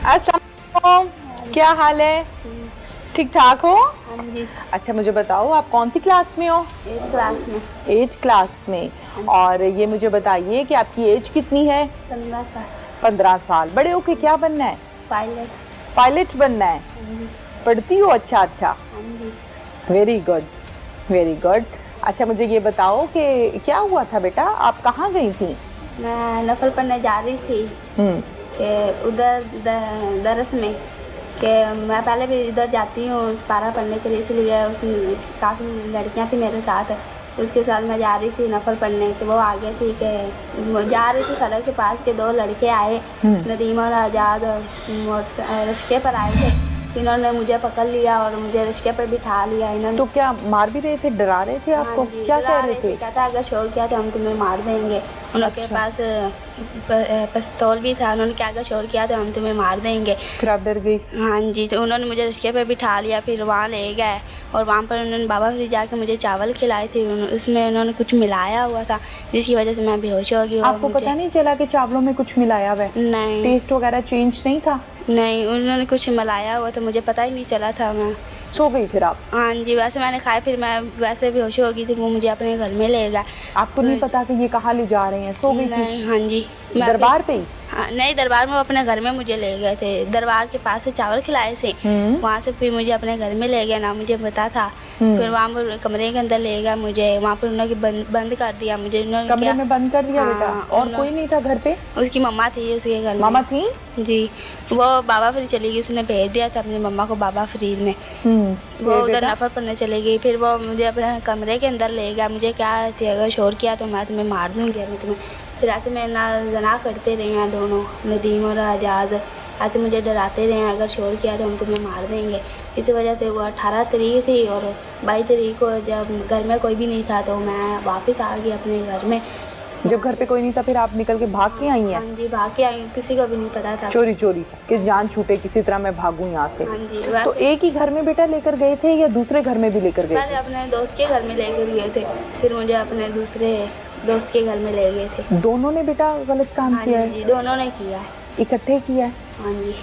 अस्सलाम वालेकुम, क्या हाल है? ठीक ठाक हो? हाँ जी। अच्छा मुझे बताओ आप कौन सी क्लास में हो? 8th क्लास में। 8th क्लास में। और ये मुझे बताइए कि आपकी एज कितनी है? 15 साल। 15 साल। बड़े होके क्या बनना है? पायलट। पायलट बनना है। हाँ जी। पढ़ती हो? अच्छा अच्छा, हाँ जी। Very good very good. अच्छा मुझे ये बताओ कि क्या हुआ था बेटा, आप कहाँ गई थी? मैं नफल पढ़ने जा रही थी कि उधर दरस में, कि मैं पहले भी इधर जाती हूँ पारा पढ़ने के लिए, इसलिए उस काफ़ी लड़कियाँ थी मेरे साथ, उसके साथ मैं जा रही थी नफल पढ़ने कि वो आगे थी कि जा रही थी सड़क के पास के 2 लड़के आए, नदीम और आज़ाद, रिश्के पर आए थे। इन्होंने मुझे पकड़ लिया और मुझे रिश्के पर बिठा लिया इन्होंने। तो क्या मार भी रहे थे, डरा रहे थे आपको? हाँ, क्या कह रहे थे? कहता अगर शोर किया तो हम तुम्हें मार देंगे। उनके पास पिस्तौल भी था, उन्होंने क्या अगर शोर किया तो हम तुम्हें मार देंगे। फिर आप डर गई? हाँ जी, तो उन्होंने मुझे रिश्के पे बिठा लिया, फिर वहाँ ले गए और वहाँ पर उन्होंने बाबा फिर जाके मुझे चावल खिलाए थे, उसमें उन्होंने कुछ मिलाया हुआ था जिसकी वजह से मैं बेहोश हो गई। आपको पता नहीं चला कि चावलों में कुछ मिलाया हुआ है? नहीं, टेस्ट वगैरह चेंज नहीं था? नहीं, उन्होंने कुछ मिलाया हुआ था, मुझे पता ही नहीं चला था। मैं सो गई फिर आप? हाँ जी, वैसे मैंने खाया, फिर मैं वैसे बेहोश हो गई थी, वो मुझे अपने घर में ले गया। आपको नहीं पता कि ये कहाँ ले जा रहे हैं? सो गई थी? हाँ जी। दरबार पे ही? हाँ, नहीं, दरबार में वो अपने घर में मुझे ले गए थे, दरबार के पास से चावल खिलाए थे, वहाँ से फिर मुझे अपने घर में ले गए, ना मुझे पता था। फिर वहाँ पर कमरे के अंदर ले गया मुझे, वहाँ पर उन्होंने बंद कर दिया मुझे। कमरे में बंद कर दिया? हाँ, बेटा और कोई नहीं था घर पे? उसकी मम्मा थी उसके घर में। मामा थी? जी, वो बाबा फरीद चली गई, उसने भेज दिया था अपनी मम्मा को बाबा फरीद में। वो उधर नफर पढ़ने चली गई, फिर वो मुझे अपने कमरे के अंदर ले गया। मुझे क्या अगर शोर किया तो मैं तुम्हें मार दूँगी, मैं तुम्हें। फिर ऐसे मेरे जना करते रहे हैं दोनों, नदीम और आज़ाद, ऐसे मुझे डराते रहे हैं अगर शोर किया तो हम तुम्हें मार देंगे। इसी वजह से वो 18 तारीख थी और 22 तारीख को जब घर में कोई भी नहीं था तो मैं वापस आ गई अपने घर में। जब घर पे कोई नहीं था फिर आप निकल के भाग के आई हैं? हाँ जी, भाग के आई, किसी को भी नहीं पता था। चोरी चोरी कि जान छूटे किसी तरह मैं भागूं यहाँ से। हाँ जी। तो एक ही घर में बेटा लेकर गए थे या दूसरे घर में भी लेकर गए पहले थे? अपने दोस्त के घर में लेकर गए थे, फिर मुझे अपने दूसरे दोस्त के घर में ले गए थे। दोनों ने बेटा गलत काम हाँ किया है? जी, दोनों ने किया है। इकट्ठे किया है? हाँ जी।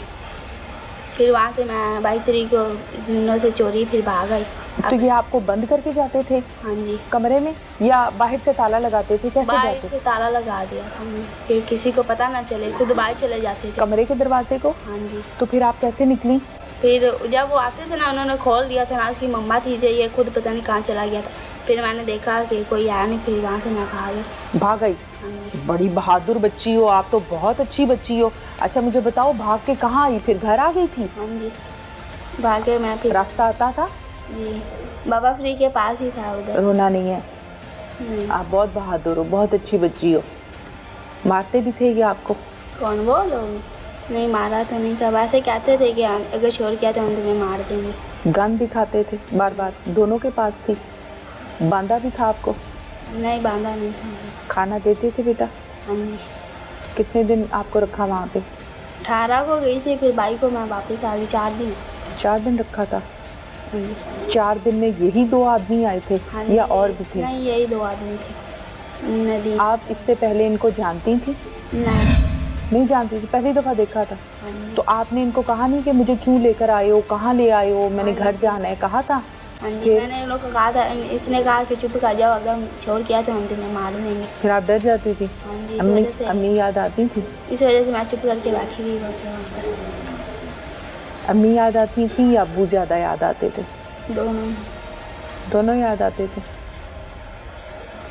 फिर वहाँ से मैं 22 तारीख को दोनों से चोरी फिर भाग आई। तो ये आपको बंद करके जाते थे हाँ जी, कमरे में या बाहर से ताला लगाते थे? कैसे बाहर जाते? से ताला लगा दिया था हमने कि किसी को पता ना चले, खुद बाहर चले जाते थे। कमरे के दरवाजे को? हाँ जी। तो फिर आप कैसे निकली? फिर जब वो आते थे ना, उन्होंने खोल दिया था ना, उसकी मम्मा थी जो, ये खुद पता नहीं कहाँ चला गया था। फिर मैंने देखा कि कोई आया नहीं, फिर वहाँ से मैं भाग गई। बड़ी बहादुर बच्ची हो आप तो, बहुत अच्छी बच्ची हो। अच्छा मुझे बताओ भाग के कहाँ आई फिर? घर आ गई थी? हाँ जी, भागे मैं। फिर रास्ता आता था? जी, बाबा फ्री के पास ही था उधर। रोना नहीं है? आप बहुत बहादुर हो, बहुत अच्छी बच्ची हो। मारते भी थे ये आपको? कौन वो लोग? नहीं, मारा तो नहीं था, वैसे कहते थे कि अगर शोर किया तो हम तुम्हें मार देंगे। गन दिखाते थे बार बार? दोनों के पास थी? बांधा भी था आपको? नहीं, बांधा नहीं था। खाना देते थे बेटा? हाँ जी। कितने दिन आपको रखा वहाँ पे? 18 को गई थी, फिर 22 को मैं वापस आ गई। 4 दिन। 4 दिन रखा था? हाँ जी। 4 दिन में यही 2 आदमी आए थे? हाँ या जी, और भी थे? नहीं, यही 2 आदमी थे। नदी। आप इससे पहले इनको जानती थी? नहीं जानती थी, पहली दफ़ा देखा था? तो आपने इनको कहा नहीं कि मुझे क्यों लेकर आए हो, कहाँ ले आए हो, मैंने घर जाना है, कहा था? हाँ जी, मैंने इन लोगों को कहा था, इसने कहा कि चुप कर जाओ, अगर शोर किया तो हम तुम्हें मार देंगे। फिर आप डर जाती थी? हाँ जी, इस वजह से। अम्मी याद आती थी? इस वजह से मैं चुप करके बैठी हुई थी वहाँ पर। अम्मी याद आती थी या अब्बू ज़्यादा याद आते थे? दोनों याद आते थे?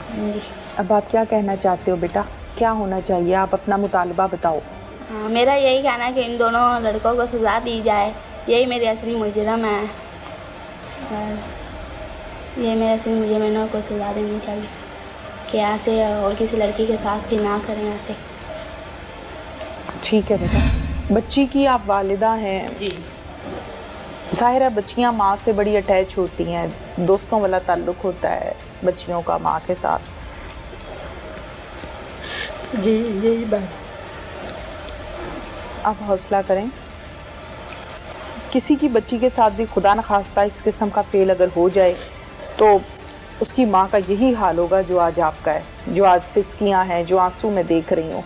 हाँ जी। अब आप क्या कहना चाहते हो बेटा, क्या होना चाहिए? आप अपना मुतालबा बताओ। हाँ, मेरा यही कहना है कि इन दोनों लड़कों को सज़ा दी जाए, यही मेरी असली मुजरम है। ये मेरे असली मुजरमों को सज़ा देनी चाहिए कि ऐसे और किसी लड़की के साथ भी ना करें ऐसे। ठीक है बेटा। बच्ची की आप वालिदा हैं जी। ज़ाहिर है बच्चियाँ माँ से बड़ी अटैच होती हैं, दोस्तों वाला ताल्लुक़ होता है बच्चियों का माँ के साथ। जी, यही बात। आप हौसला करें। किसी की बच्ची के साथ भी खुदा न खास्ता इस किस्म का फेल अगर हो जाए तो उसकी माँ का यही हाल होगा जो आज आपका है, जो आज सिसकियाँ हैं, जो आंसू में देख रही हूँ।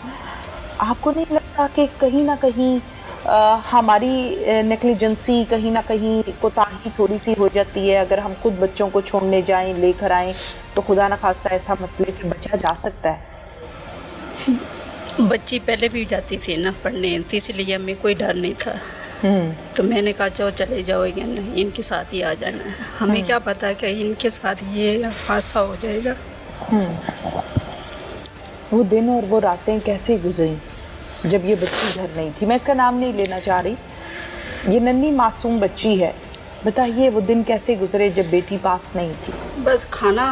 आपको नहीं लगता कि कहीं ना कहीं हमारी नेग्लिजेंसी कहीं ना कहीं कोताही थोड़ी सी हो जाती है। अगर हम खुद बच्चों को छोड़ने जाएं, लेकर आएं, तो खुदा न खास्ता ऐसा मसले से बचा जा सकता है। बच्ची पहले भी जाती थी ना पढ़ने, तो इसलिए हमें कोई डर नहीं था। तो मैंने कहा चलो चले जाओ, नहीं इनके साथ ही आ जाना है। हमें क्या पता कि इनके साथ ये हादसा हो जाएगा। वो दिन और वो रातें कैसे गुजरी जब ये बच्ची घर नहीं थी। मैं इसका नाम नहीं लेना चाह रही, ये नन्ही मासूम बच्ची है। बताइए वो दिन कैसे गुजरे जब बेटी पास नहीं थी। बस खाना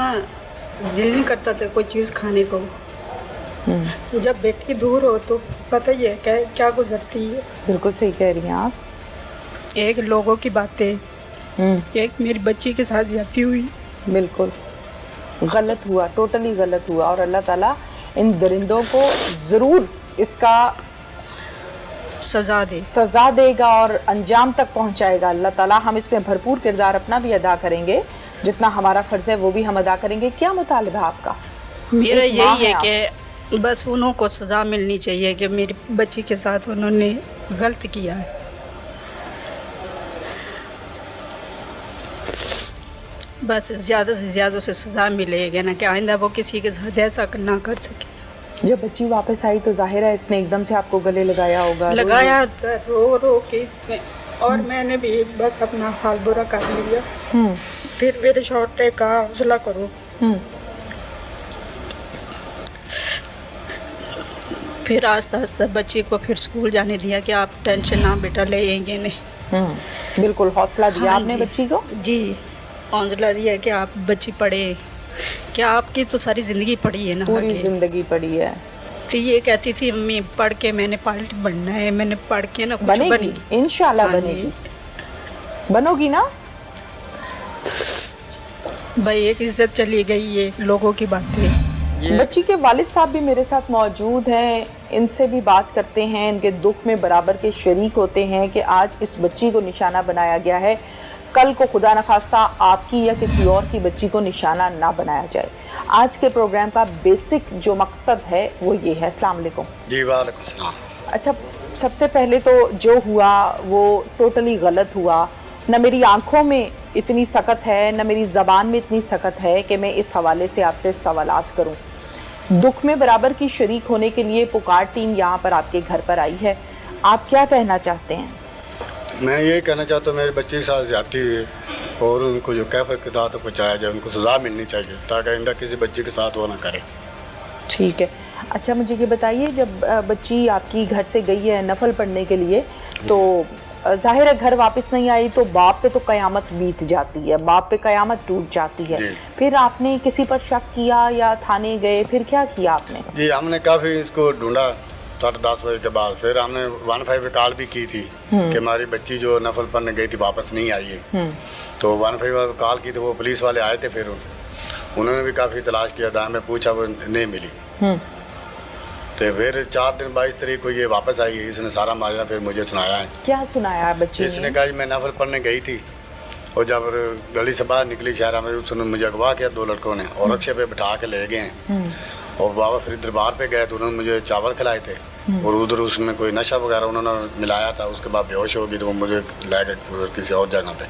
दिल नहीं करता था कोई चीज़ खाने को। जब बेटी दूर हो तो पता ही है क्या गुजरती है। बिल्कुल सही कह रही हैं आप। एक लोगों की बातें, एक मेरी बच्ची के साथ जाती हुई। बिल्कुल गलत हुआ, टोटली गलत हुआ। और अल्लाह ताला इन दरिंदों को ज़रूर इसका सज़ा देगा और अंजाम तक पहुंचाएगा अल्लाह ताला। हम इसमें भरपूर किरदार अपना भी अदा करेंगे, जितना हमारा फ़र्ज़ है वो भी हम अदा करेंगे। क्या मुतालिबा आपका? मेरा यही है कि बस उन्हों को सज़ा मिलनी चाहिए कि मेरी बच्ची के साथ उन्होंने गलत किया है। बस ज़्यादा से ज़्यादा उसे सज़ा मिलेगी ना, कि आइंदा वो किसी के साथ ऐसा ना कर सके। जब बच्ची वापस आई तो जाहिर है इसने एकदम से आपको गले लगाया होगा। लगाया रो के इसमें, और मैंने भी बस अपना हाल बुरा कर लिया। फिर मेरे शौहर ने कहा हौसला करो। फिर आस्ता आस्ता बच्ची को फिर स्कूल जाने दिया कि आप टेंशन ना बेटा लेंगे नहीं। बिल्कुल हौसला दिया आपने बच्ची को। जी हौसला दिया कि आप बच्ची पढ़े, क्या आपकी तो सारी ज़िंदगी पढ़ी है ना, पूरी ज़िंदगी पढ़ी है। तो ये कहती थी मम्मी पढ़ के मैंने पायलट बनना है, मैंने पढ़ के ना कुछ बनेगी, इंशाल्लाह बनेगी। बनोगी ना भाई। एक इज्जत चली गई है लोगों की बातें। बच्ची के वालिद साहब भी मेरे साथ मौजूद हैं, इनसे भी बात करते हैं। इनके दुख में बराबर के शरीक होते हैं कि आज इस बच्ची को निशाना बनाया गया है, कल को खुदा न खास्ता आपकी या किसी और की बच्ची को निशाना ना बनाया जाए। आज के प्रोग्राम का बेसिक जो मकसद है वो ये है। अस्सलाम वालेकुम। जी वालेकुम सलाम। अच्छा, सबसे पहले तो जो हुआ वो टोटली गलत हुआ। न मेरी आंखों में इतनी सकत है, न मेरी ज़बान में इतनी सकत है कि मैं इस हवाले से आपसे सवालात करूं। दुख में बराबर की शरीक होने के लिए पुकार टीम यहाँ पर आपके घर पर आई है। आप क्या कहना चाहते हैं? मैं ये कहना चाहता हूँ मेरे बच्चे के साथ ज्यादती हुई और उनको जो कैफर के तहत पहुँचाया जाए, उनको सज़ा मिलनी चाहिए ताकि आइंदा किसी बच्चे के साथ वो ना करे। ठीक है। अच्छा मुझे ये बताइए, जब बच्ची आपकी घर से गई है नफल पढ़ने के लिए, तो जाहिर है घर वापस नहीं आई तो बाप पे तो कयामत बीत जाती है, बाप पे कयामत टूट जाती है। फिर आपने किसी पर शक किया या थाने गए, फिर क्या किया आपने? जी हमने काफ़ी इसको ढूंढा 10:30 बजे के बाद। फिर हमने 15 पे कॉल भी की थी कि हमारी बच्ची जो नफल पढ़ने गई थी वापस नहीं आई है। तो 15 पर कॉल की तो वो पुलिस वाले आए थे, फिर उन्होंने भी काफ़ी तलाश किया, दाएं में पूछा, वो नहीं मिली। तो फिर 4 दिन 22 तारीख को ये वापस आई है। इसने सारा माजरा फिर मुझे सुनाया है। क्या सुनाया बच्ची ने? इसने कहा मैं नफल पढ़ने गई थी और जब गली से बाहर निकली शहर में, उसने मुझे अगवा किया 2 लड़कों ने और रिक्शे पे बिठा के ले गए हैं। और बाबा फिर दरबार पे गए तो उन्होंने मुझे चावल खिलाए थे और उधर उसमें कोई नशा वगैरह उन्होंने मिलाया था। उसके बाद बेहोश हो गई तो वो मुझे ले गए किसी और जगह पे।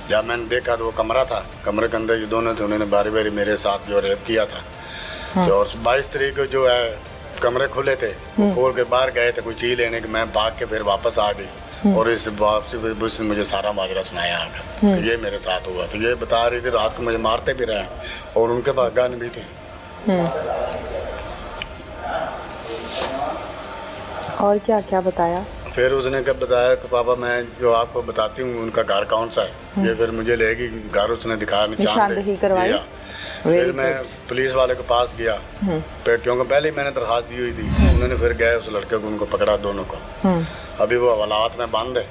जब मैंने देखा तो वो कमरा था, कमरे के अंदर जो दोनों थे उन्होंने बारी बारी मेरे साथ जो रेप किया था। तो और 22 तारीख को जो है कमरे खुले थे, वो खोल के बाहर गए थे कोई चीज़ लेने के, मैं भाग के फिर वापस आ गई और इस वापसी उसने मुझे सारा माजरा सुनाया आकर कि ये मेरे साथ हुआ। तो ये बता रही थी रात को मुझे मारते भी रहे और उनके पास गन भी थे। और क्या क्या बताया? फिर उसने क्या बताया कि पापा मैं जो आपको बताती हूँ उनका घर कौन सा है, ये फिर मुझे लेगी घर, उसने दिखाया, निशानदेही करवाई। फिर मैं पुलिस वाले के पास गया क्योंकि पहले मैंने दरखास्त दी हुई थी। उन्होंने फिर गए उस लड़के को, उनको पकड़ा दोनों को। अभी वो हवालात में बंद है।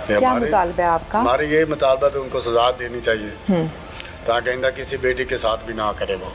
क्या मुतालबा है आपका? हमारी ये मुतालबा तो उनको सजा देनी चाहिए ताकि आइंदा किसी बेटी के साथ भी ना करे वो।